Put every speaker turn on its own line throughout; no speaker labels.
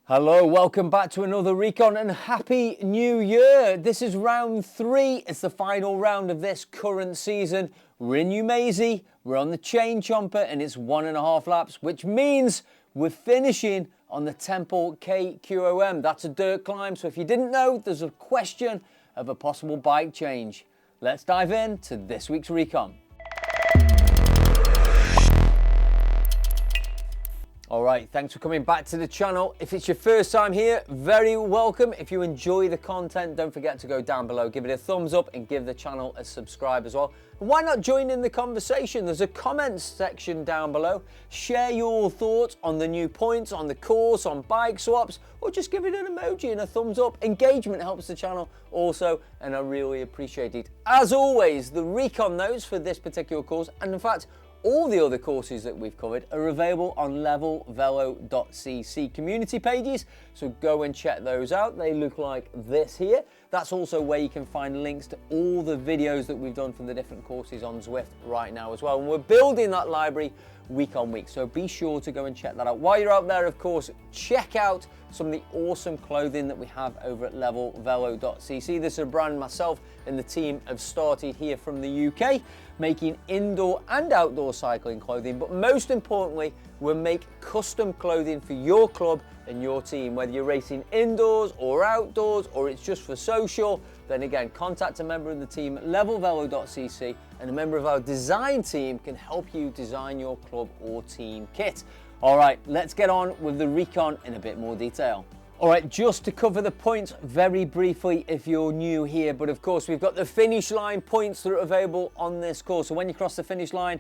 Hello, welcome back to another Recon and Happy New Year. This is round 3. It's the final round of this current season. We're in Yumezi, we're on the chain Chomper and it's 1.5 laps, which means we're finishing on the Temple KQOM. That's a dirt climb, so if you didn't know, there's a question of a possible bike change. Let's dive in to this week's Recon. Alright, thanks for coming back to the channel. If it's your first time here, very welcome. If you enjoy the content, don't forget to go down below, give it a thumbs up and give the channel a subscribe as well. And why not join in the conversation? There's a comments section down below. Share your thoughts on the new points, on the course, on bike swaps, or just give it an emoji and a thumbs up. Engagement helps the channel also, and I really appreciate it. As always, the Recon notes for this particular course, and in fact, all the other courses that we've covered are available on levelvelo.cc community pages, so go and check those out. They look like this here. That's also where you can find links to all the videos that we've done for the different courses on Zwift right now as well. And we're building that library week on week, so be sure to go and check that out. While you're out there, of course, check out some of the awesome clothing that we have over at levelvelo.cc. This is a brand myself and the team have started here from the UK, making indoor and outdoor cycling clothing, but most importantly, we'll make custom clothing for your club and your team. Whether you're racing indoors or outdoors, or it's just for social, then again, contact a member of the team at levelvelo.cc, and a member of our design team can help you design your club or team kit. All right, let's get on with the Recon in a bit more detail. All right, just to cover the points very briefly if you're new here, but of course we've got the finish line points that are available on this course. So when you cross the finish line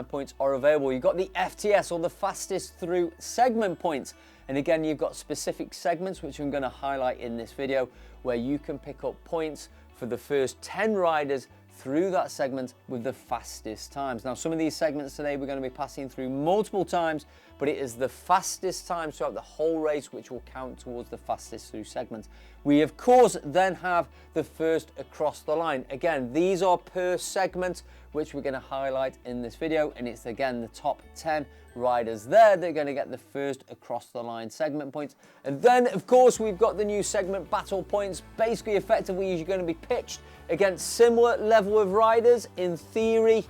points are available. You've got the FTS, or the fastest through segment points. And again, you've got specific segments, which I'm going to highlight in this video, where you can pick up points for the first 10 riders through that segment with the fastest times. Now, some of these segments today we're going to be passing through multiple times, but it is the fastest times throughout the whole race which will count towards the fastest through segment. We of course then have the first across the line. Again, these are per segment, which we're going to highlight in this video, and it's again the top 10 riders there. They're going to get the first across the line segment points. And then of course we've got the new segment battle points. Basically, effectively, you're going to be pitched against similar level of riders in theory,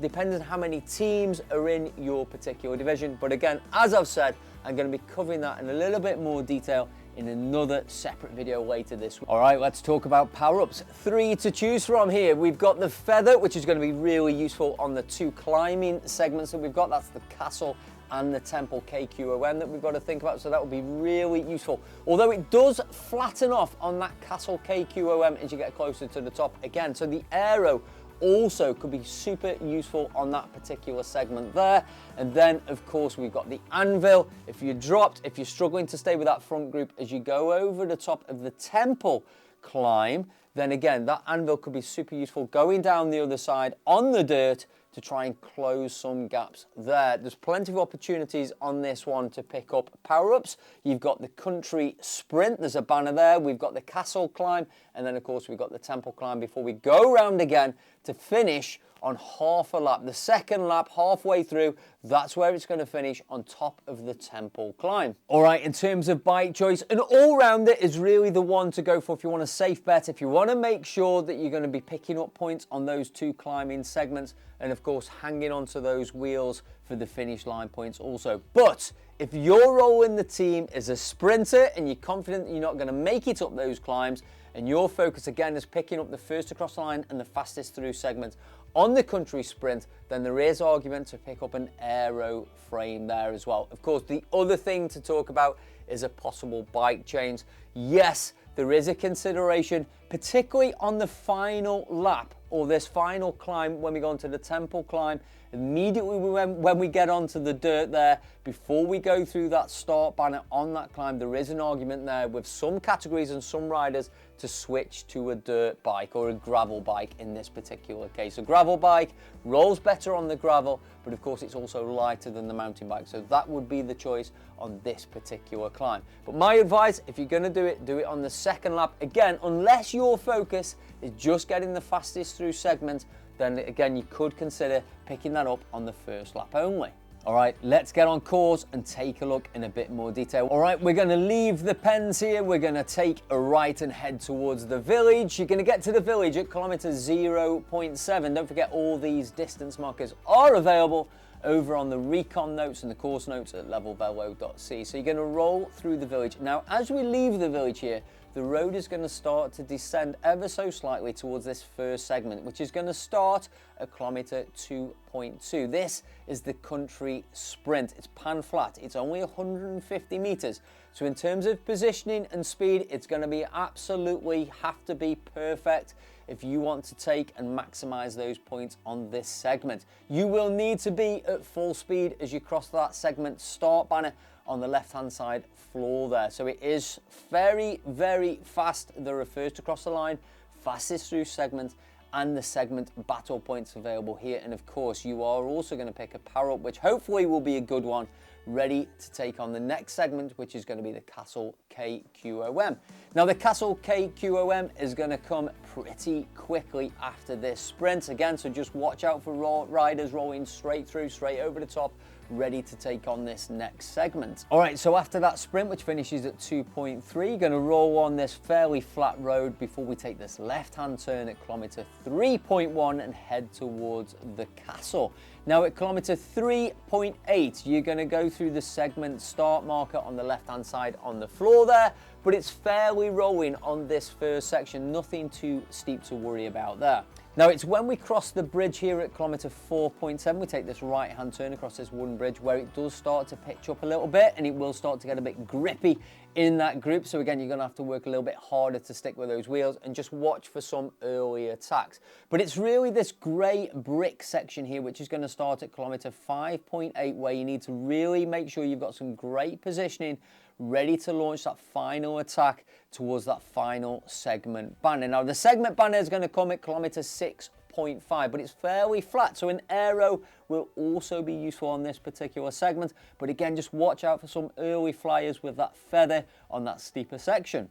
depending on how many teams are in your particular division. But again, as I've said, I'm going to be covering that in a little bit more detail in another separate video later this week. All right, let's talk about power-ups. 3 to choose from here. We've got the feather, which is going to be really useful on the 2 climbing segments that we've got. That's the castle and the Temple KQOM that we've got to think about, so that will be really useful. Although it does flatten off on that castle KQOM as you get closer to the top again, so the aero also could be super useful on that particular segment there. And then of course we've got the anvil. If you're dropped, if you're struggling to stay with that front group as you go over the top of the Temple climb, then again that anvil could be super useful going down the other side on the dirt to try and close some gaps there. There's plenty of opportunities on this one to pick up power-ups. You've got the country sprint, there's a banner there. We've got the castle climb, and then of course we've got the Temple climb before we go round again to finish on half a lap. The second lap, halfway through, that's where it's going to finish on top of the Temple climb. All right, in terms of bike choice, an all-rounder is really the one to go for if you want a safe bet, if you want to make sure that you're going to be picking up points on those 2 climbing segments, and of course hanging onto those wheels for the finish line points also. But if your role in the team is a sprinter and you're confident that you're not going to make it up those climbs, and your focus again is picking up the first across the line and the fastest through segment on the country sprint, then there is argument to pick up an aero frame there as well. Of course, the other thing to talk about is a possible bike change. Yes, there is a consideration, particularly on the final lap or this final climb when we go onto the Temple climb. Immediately when we get onto the dirt there, before we go through that start banner on that climb, there is an argument there with some categories and some riders to switch to a dirt bike or a gravel bike in this particular case. A gravel bike rolls better on the gravel, but of course it's also lighter than the mountain bike, so that would be the choice on this particular climb. But my advice, if you're going to do it on the second lap. Again, unless your focus is just getting the fastest through segment, then again you could consider picking that up on the first lap only. All right, let's get on course and take a look in a bit more detail. All right, we're going to leave the pens here. We're going to take a right and head towards the village. You're going to get to the village at kilometer 0.7. Don't forget, all these distance markers are available over on the Recon notes and the course notes at levelvelo.c. So you're going to roll through the village. Now, as we leave the village here, the road is going to start to descend ever so slightly towards this first segment, which is going to start at kilometer 2.2. This is the country sprint. It's pan flat. It's only 150 meters. So in terms of positioning and speed, it's going to be absolutely have to be perfect if you want to take and maximize those points on this segment. You will need to be at full speed as you cross that segment start banner on the left hand side floor there. So it is very, very fast. There are first to cross the line, fastest through segment, and the segment battle points available here. And of course, you are also going to pick a power up, which hopefully will be a good one, ready to take on the next segment, which is going to be the Castle KQOM. Now, the Castle KQOM is going to come pretty quickly after this sprint again, so just watch out for riders rolling straight through, straight over the top, ready to take on this next segment. All right, so after that sprint, which finishes at 2.3, you're going to roll on this fairly flat road before we take this left-hand turn at kilometer 3.1 and head towards the castle. Now at kilometer 3.8, you're going to go through the segment start marker on the left-hand side on the floor there, but it's fairly rolling on this first section, nothing too steep to worry about there. Now it's when we cross the bridge here at kilometer 4.7, we take this right hand turn across this wooden bridge where it does start to pitch up a little bit and it will start to get a bit grippy in that grip. So again, you're going to have to work a little bit harder to stick with those wheels and just watch for some early attacks. But it's really this grey brick section here which is going to start at kilometer 5.8 where you need to really make sure you've got some great positioning ready to launch that final attack towards that final segment banner. Now the segment banner is going to come at kilometer 6.5, but it's fairly flat, so an aero will also be useful on this particular segment. But again, just watch out for some early flyers with that feather on that steeper section.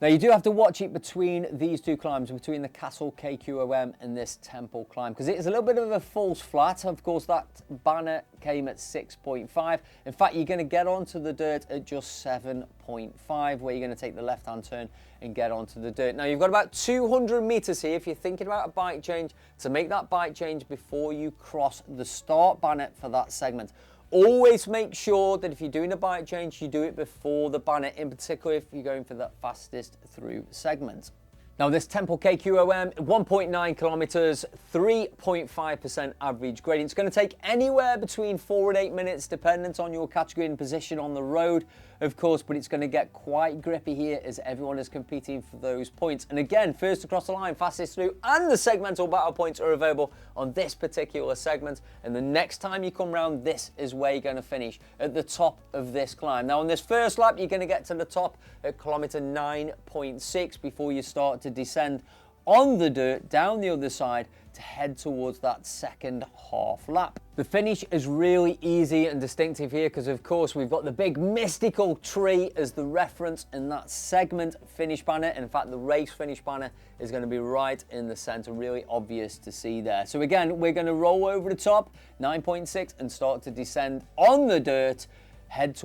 Now you do have to watch it between these two climbs, between the Castle KQOM and this Temple climb, because it is a little bit of a false flat. Of course, that banner came at 6.5. In fact, you're going to get onto the dirt at just 7.5, where you're going to take the left-hand turn and get onto the dirt. Now you've got about 200 meters here if you're thinking about a bike change, to make that bike change before you cross the start banner for that segment. Always make sure that if you're doing a bike change, you do it before the banner, in particular if you're going for that fastest through segment. Now this Temple KQOM, 1.9 kilometers, 3.5% average gradient. It's going to take anywhere between 4 and 8 minutes, dependent on your category and position on the road, of course, but it's going to get quite grippy here as everyone is competing for those points. And again, first across the line, fastest through, and the segmental battle points are available on this particular segment. And the next time you come round, this is where you're going to finish, at the top of this climb. Now on this first lap, you're going to get to the top at kilometer 9.6 before you start to descend on the dirt down the other side to head towards that second half lap. The finish is really easy and distinctive here because of course we've got the big mystical tree as the reference in that segment finish banner. In fact, the race finish banner is going to be right in the center, really obvious to see there. So again, we're going to roll over the top 9.6 and start to descend on the dirt, head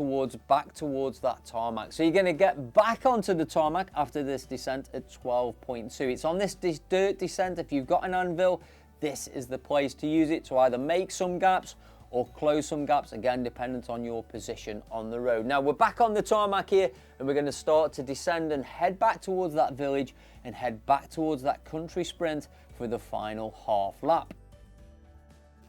back towards that tarmac. So you're going to get back onto the tarmac after this descent at 12.2. It's on this dirt descent. If you've got an anvil, this is the place to use it to either make some gaps or close some gaps, again dependent on your position on the road. Now we're back on the tarmac here and we're going to start to descend and head back towards that village and head back towards that country sprint for the final half lap.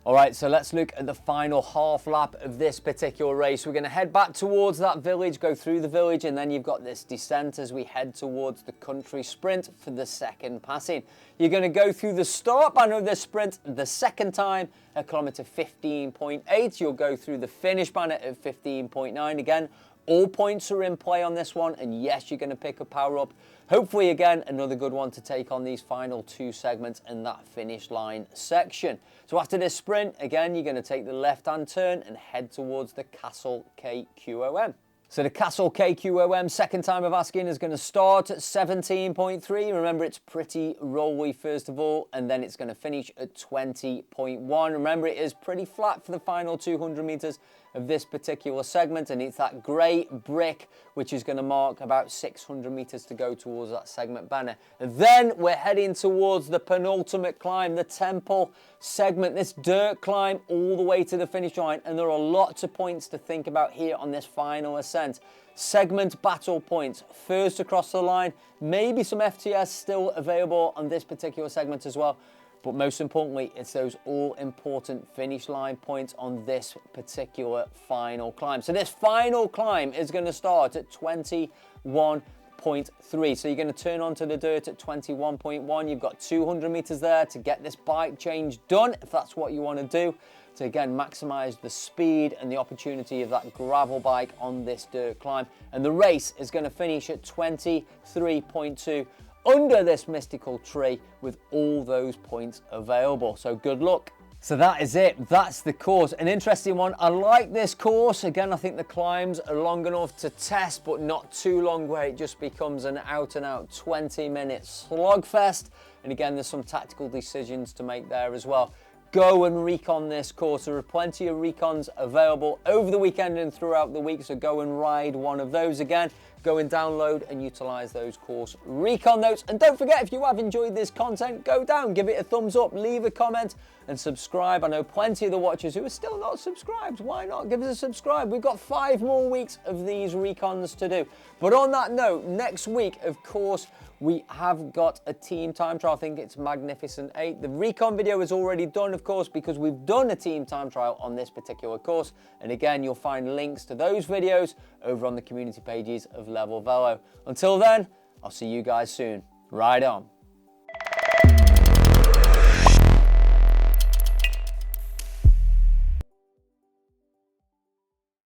All right, so let's look at the final half lap of this particular race. We're going to head back towards that village, go through the village, and then you've got this descent as we head towards the country sprint for the second passing. You're going to go through the start banner of this sprint the second time at kilometer 15.8. You'll go through the finish banner at 15.9 again. All points are in play on this one, and yes, you're going to pick a power up. Hopefully, again, another good one to take on these final two segments in that finish line section. So after this sprint, again, you're going to take the left-hand turn and head towards the Castle KQOM. So the Castle KQOM, second time of asking, is going to start at 17.3. Remember, it's pretty rolly first of all, and then it's going to finish at 20.1. Remember, it is pretty flat for the final 200 meters of this particular segment, and it's that grey brick which is going to mark about 600 meters to go towards that segment banner. And then we're heading towards the penultimate climb, the Temple segment, this dirt climb all the way to the finish line, and there are lots of points to think about here on this final ascent. Segment battle points, first across the line, maybe some FTS still available on this particular segment as well. But most importantly, it's those all-important finish line points on this particular final climb. So this final climb is going to start at 21.3. So you're going to turn onto the dirt at 21.1. You've got 200 meters there to get this bike change done, if that's what you want to do, to again maximize the speed and the opportunity of that gravel bike on this dirt climb. And the race is going to finish at 23.2. under this mystical tree with all those points available. So good luck. So that is it. That's the course. An interesting one. I like this course. Again, I think the climbs are long enough to test, but not too long where it just becomes an out and out 20-minute slogfest. And again, there's some tactical decisions to make there as well. Go and recon this course. There are plenty of recons available over the weekend and throughout the week, so go and ride one of those. Again, go and download and utilize those course recon notes. And don't forget, if you have enjoyed this content, go down, give it a thumbs up, leave a comment and subscribe. I know plenty of the watchers who are still not subscribed. Why not? Give us a subscribe. We've got 5 more weeks of these recons to do. But on that note, next week, of course, we have got a team time trial. I think it's Magnificent 8. The recon video is already done, of course, because we've done a team time trial on this particular course. And again, you'll find links to those videos over on the community pages of Level Velo. Until then, I'll see you guys soon. Ride on.